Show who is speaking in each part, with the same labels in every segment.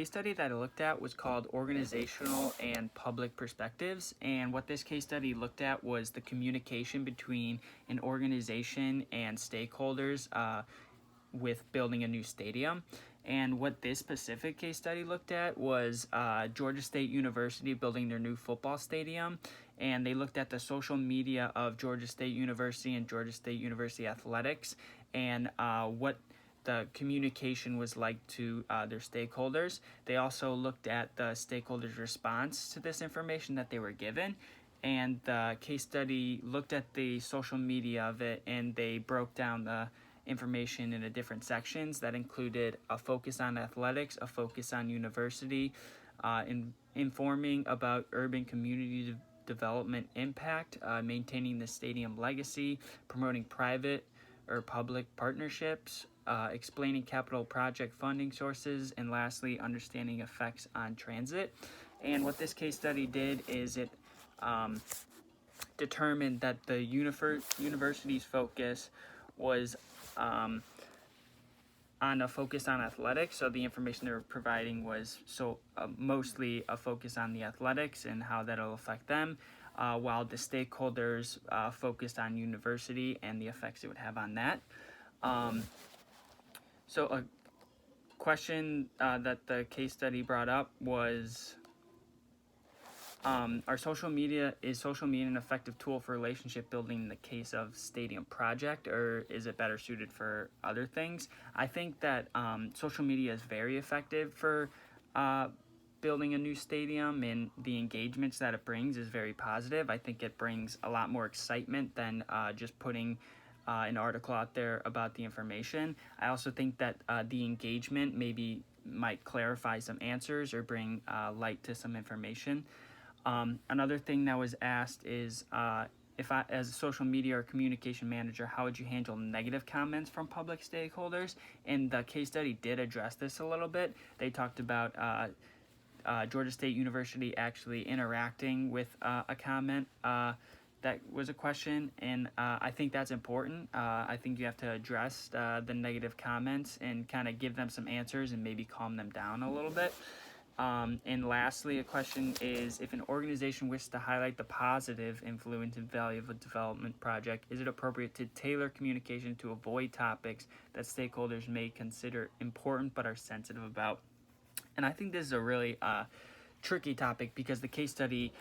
Speaker 1: Case study that I looked at was called Organizational and Public Perspectives, and what this case study looked at was the communication between an organization and stakeholders with building a new stadium. And what this specific case study looked at was Georgia State University building their new football stadium, and they looked at the social media of Georgia State University and Georgia State University athletics, and what the communication was like to their stakeholders. They also looked at the stakeholders' response to this information that they were given, and the case study looked at the social media of it, and they broke down the information into different sections that included a focus on athletics, a focus on university, informing about urban community development impact, maintaining the stadium legacy, promoting private or public partnerships, explaining capital project funding sources, and lastly, understanding effects on transit. And what this case study did is it determined that the university's focus was on a focus on athletics. So the information they were providing was mostly a focus on the athletics and how that'll affect them, while the stakeholders focused on university and the effects it would have on that. So a question that the case study brought up was, is social media an effective tool for relationship building in the case of stadium project, or is it better suited for other things? I think that social media is very effective for building a new stadium, and the engagements that it brings is very positive. I think it brings a lot more excitement than just putting an article out there about the information. I also think that the engagement might clarify some answers or bring light to some information. Another thing that was asked is, if I, as a social media or communication manager, how would you handle negative comments from public stakeholders? And the case study did address this a little bit. They talked about Georgia State University actually interacting with a comment that was a question, and I think that's important. I think you have to address the negative comments and kind of give them some answers and maybe calm them down a little bit. And lastly, a question is, if an organization wishes to highlight the positive influence and value of a development project, is it appropriate to tailor communication to avoid topics that stakeholders may consider important but are sensitive about? And I think this is a really tricky topic, because the case study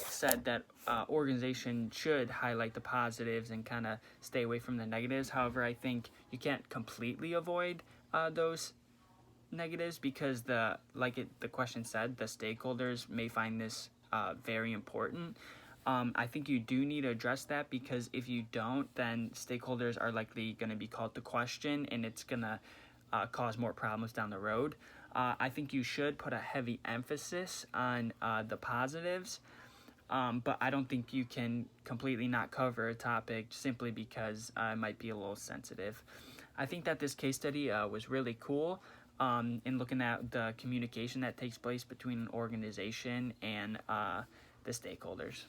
Speaker 1: said that organization should highlight the positives and kind of stay away from the negatives. However, I think you can't completely avoid those negatives, because the question said, the stakeholders may find this very important. I think you do need to address that, because if you don't, then stakeholders are likely going to be called to question, and it's going to cause more problems down the road. I think you should put a heavy emphasis on the positives, but I don't think you can completely not cover a topic simply because it might be a little sensitive. I think that this case study was really cool in looking at the communication that takes place between an organization and the stakeholders.